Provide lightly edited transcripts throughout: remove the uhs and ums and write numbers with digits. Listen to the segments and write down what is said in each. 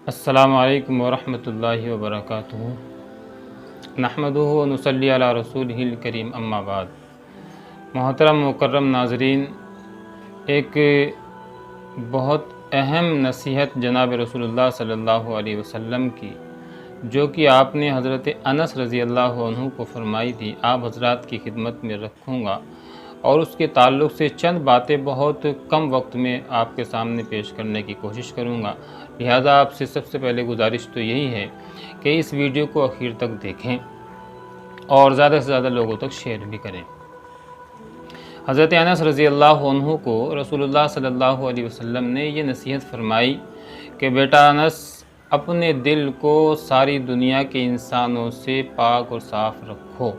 अस्सलामु अलैकुम वरहमतुल्लाहि वबरकातुहू। नहमदुहु व नुसल्ली अला रसूलिहिल करीम, अम्मा बाद। मोहतरम मुकर्रम नाज़रीन, एक बहुत अहम नसीहत जनाब रसूलुल्लाह सल्लल्लाहु अलैहि वसल्लम की, जो कि आपने हज़रत अनस रज़ी अल्लाहु अन्हु को फ़रमाई थी, आप हज़रात की खिदमत में रखूँगा और उसके ताल्लुक़ से चंद बातें बहुत कम वक्त में आपके सामने पेश करने की कोशिश करूँगा। लिहाजा आपसे सबसे पहले गुजारिश तो यही है कि इस वीडियो को आखिर तक देखें और ज़्यादा से ज़्यादा लोगों तक शेयर भी करें। हज़रत अनस रज़ी अल्लाहु अन्हु को रसूलुल्लाह सल्लल्लाहु अलैहि वसल्लम ने ये नसीहत फ़रमाई कि बेटा अनस, अपने दिल को सारी दुनिया के इंसानों से पाक और साफ़ रखो।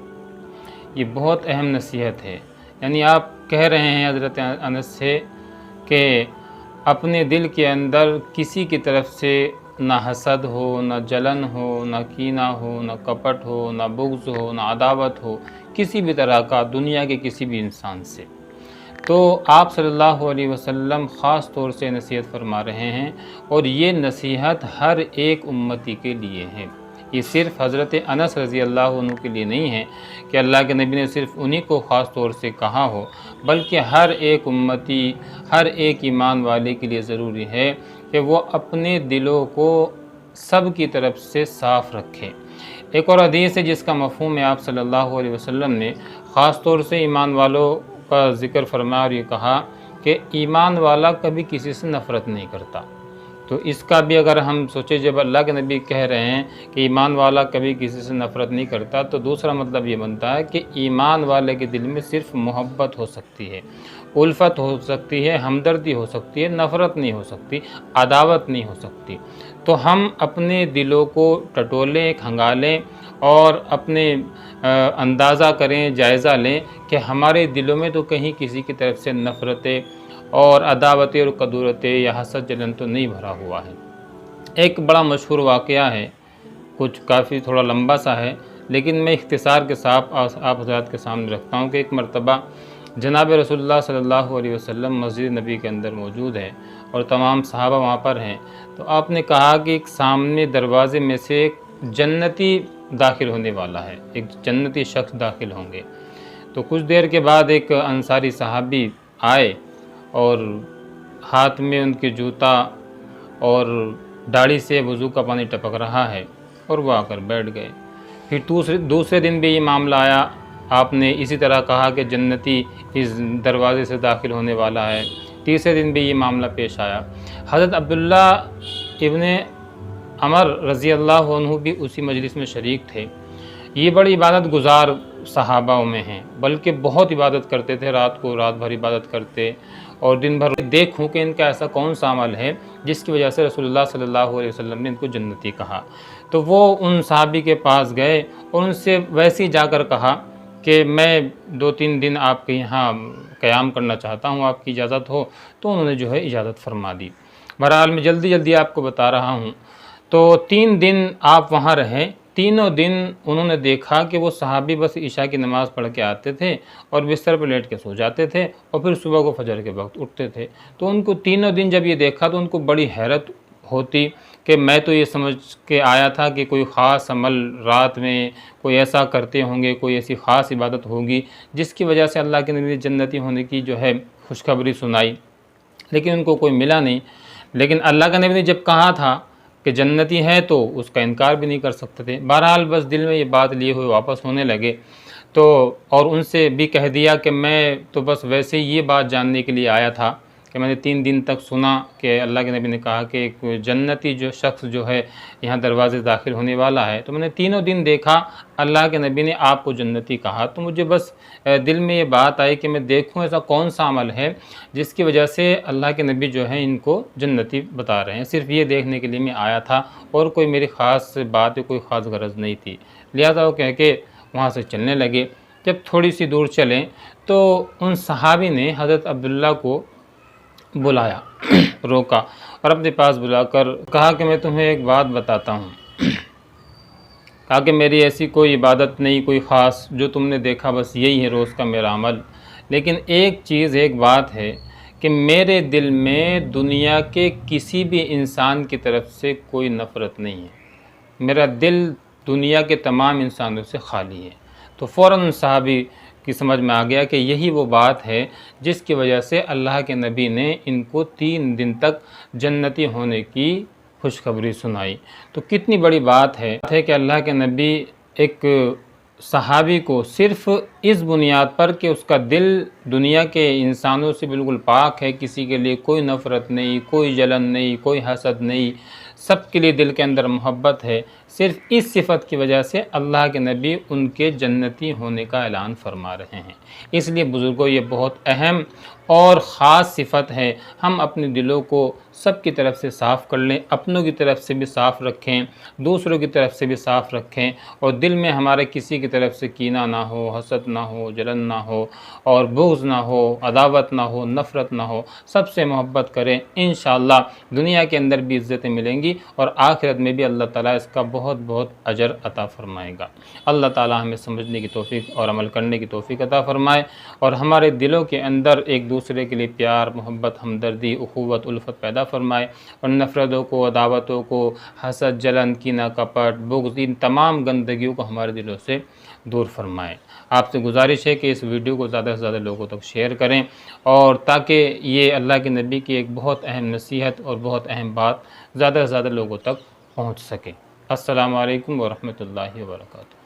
ये बहुत अहम नसीहत है। यानी आप कह रहे हैं हज़रत अनस से कि अपने दिल के अंदर किसी की तरफ से ना हसद हो, ना जलन हो, ना कीना हो, ना कपट हो, ना बुग़्ज़ हो, ना अदावत हो, किसी भी तरह का दुनिया के किसी भी इंसान से। तो आप सल्लल्लाहु अलैहि वसल्लम ख़ास तौर से नसीहत फरमा रहे हैं और ये नसीहत हर एक उम्मती के लिए है। ये सिर्फ़ हज़रत अनस रज़ी अल्लाहु अन्हु के लिए नहीं है कि अल्लाह के नबी ने सिर्फ़ उन्हीं को ख़ास तौर से कहा हो, बल्कि हर एक उम्मती, हर एक ईमान वाले के लिए ज़रूरी है कि वो अपने दिलों को सब की तरफ से साफ़ रखें। एक और हदीस है जिसका मफ़हूम है, आप सल्लल्लाहु अलैहि वसल्लम ने ख़ास तौर से ईमान वालों का ज़िक्र फरमाया और ये कहा कि ईमान वाला कभी किसी से नफ़रत नहीं करता। तो इसका भी अगर हम सोचें, जब अल्लाह के नबी कह रहे हैं कि ईमान वाला कभी किसी से नफ़रत नहीं करता, तो दूसरा मतलब ये बनता है कि ईमान वाले के दिल में सिर्फ़ मोहब्बत हो सकती है, उल्फ़त हो सकती है, हमदर्दी हो सकती है, नफ़रत नहीं हो सकती, अदावत नहीं हो सकती। तो हम अपने दिलों को टटोलें, खंगालें और अपने अंदाज़ा करें, जायज़ा लें कि हमारे दिलों में तो कहीं किसी की तरफ से नफ़रतें और अदावतें और कदूरतें या हसद जलन तो नहीं भरा हुआ है। एक बड़ा मशहूर वाक़या है, कुछ काफ़ी थोड़ा लंबा सा है, लेकिन मैं इख्तिसार के साथ आप हज़रात के सामने रखता हूँ कि एक मरतबा जनाब रसूलुल्लाह सल्लल्लाहु अलैहि वसल्लम मस्जिद नबी के अंदर मौजूद हैं और तमाम सहाबा वहाँ पर हैं। तो आपने कहा कि एक सामने दरवाज़े में से एक जन्नती दाखिल होने वाला है, एक जन्नती शख्स दाखिल होंगे। तो कुछ देर के बाद एक अंसारी सहाबी आए और हाथ में उनके जूता और दाढ़ी से वज़ू का पानी टपक रहा है और वो आकर बैठ गए। फिर दूसरे दिन भी ये मामला आया, आपने इसी तरह कहा कि जन्नती इस दरवाज़े से दाखिल होने वाला है। तीसरे दिन भी ये मामला पेश आया। हज़रत अब्दुल्ला इब्ने अमर रज़ी अल्लाहु अन्हु भी उसी मजलिस में शरीक थे। ये बड़ी इबादत गुज़ार सहाबाओं में हैं, बल्कि बहुत इबादत करते थे, रात भर इबादत करते और दिन भर। देखूं कि इनका ऐसा कौन सा अमल है जिसकी वजह से रसूलुल्लाह सल्लल्लाहु अलैहि वसल्लम ने इनको जन्नती कहा। तो वो उन सहाबी के पास गए और उनसे वैसे ही जाकर कहा कि मैं 2-3 दिन आपके यहाँ क़याम करना चाहता हूँ, आपकी इजाज़त हो? तो उन्होंने जो है इजाज़त फरमा दी। बहरहाल मैं जल्दी आपको बता रहा हूँ। तो 3 दिन आप वहाँ रहें। तीनों दिन उन्होंने देखा कि वो सहाबी बस इशा की नमाज़ पढ़ के आते थे और बिस्तर पर लेट के सो जाते थे और फिर सुबह को फजर के वक्त उठते थे। तो उनको तीनों दिन जब ये देखा तो उनको बड़ी हैरत होती कि मैं तो ये समझ के आया था कि कोई ख़ास अमल रात में कोई ऐसा करते होंगे, कोई ऐसी ख़ास इबादत होगी जिसकी वजह से अल्लाह के नबी ने जन्नती होने की जो है खुशखबरी सुनाई, लेकिन उनको कोई मिला नहीं। लेकिन अल्लाह के नबी ने जब कहा था कि जन्नती है तो उसका इनकार भी नहीं कर सकते थे। बहरहाल बस दिल में ये बात लिए हुए वापस होने लगे। तो और उनसे भी कह दिया कि मैं तो बस वैसे ही ये बात जानने के लिए आया था कि मैंने 3 दिन तक सुना कि अल्लाह के नबी ने कहा कि एक जन्नती जो शख्स जो है यहाँ दरवाज़े दाखिल होने वाला है। तो मैंने तीनों दिन देखा अल्लाह के नबी ने आपको जन्नती कहा, तो मुझे बस दिल में ये बात आई कि मैं देखूँ ऐसा कौन सा अमल है जिसकी वजह से अल्लाह के नबी जो है इनको जन्नती बता रहे हैं। सिर्फ़ ये देखने के लिए मैं आया था और कोई मेरी ख़ास बात या कोई ख़ास गरज नहीं थी। लिहाजा वो कह के वहाँ से चलने लगे। जब थोड़ी सी दूर चलें तो उन सहाबी ने हज़रत अब्दुल्ला को बुलाया रोका और अपने पास बुलाकर कहा कि मैं तुम्हें एक बात बताता हूँ। कहा कि मेरी ऐसी कोई इबादत नहीं, कोई ख़ास, जो तुमने देखा बस यही है रोज़ का मेरा अमल। लेकिन एक चीज़, एक बात है कि मेरे दिल में दुनिया के किसी भी इंसान की तरफ से कोई नफ़रत नहीं है, मेरा दिल दुनिया के तमाम इंसानों से खाली है। तो फ़ौरन सहाबी की समझ में आ गया कि यही वो बात है जिसकी वजह से अल्लाह के नबी ने इनको 3 दिन तक जन्नती होने की खुशखबरी सुनाई। तो कितनी बड़ी बात है कि अल्लाह के नबी एक सहाबी को सिर्फ़ इस बुनियाद पर कि उसका दिल दुनिया के इंसानों से बिल्कुल पाक है, किसी के लिए कोई नफ़रत नहीं, कोई जलन नहीं, कोई हसद नहीं, सब के लिए दिल के अंदर मोहब्बत है, सिर्फ़ इस सिफ़त की वजह से अल्लाह के नबी उनके जन्नती होने का ऐलान फरमा रहे हैं। इसलिए बुज़ुर्गों, ये बहुत अहम और ख़ास सिफ़त है। हम अपने दिलों को सब की तरफ से साफ़ कर लें, अपनों की तरफ से भी साफ़ रखें, दूसरों की तरफ से भी साफ़ रखें, और दिल में हमारे किसी की तरफ से कीना ना हो, हसद ना हो, जलन ना हो, और बुग़्ज़ ना हो, अदावत ना हो, नफ़रत ना हो, सबसे मोहब्बत करें। इंशाअल्लाह दुनिया के अंदर भी इज़्ज़तें मिलेंगी और आखिरत में भी अल्लाह ताला इसका बहुत बहुत अजर अता फ़रमाएगा। अल्लाह ताला हमें समझने की तौफ़ीक और अमल करने की तौफ़ीक अता फ़रमाए, और हमारे दिलों के अंदर एक दूसरे के लिए प्यार, मोहब्बत, हमदर्दी, उख़ुवत, उल्फ़त पैदा फ़रमाए, और नफ़रतों को, अदावतों को, हसद, जलन, कीना, कपट, बुग़्ज़, इन तमाम गंदगियों को हमारे दिलों से दूर फरमाए। आपसे गुजारिश है कि इस वीडियो को ज़्यादा से ज़्यादा लोगों तक शेयर करें, और ताकि ये अल्लाह के नबी की एक बहुत अहम नसीहत और बहुत अहम बात ज़्यादा से ज़्यादा लोगों तक पहुँच सके। अस्सलामु अलैकुम व रहमतुल्लाहि व बरकातुहू।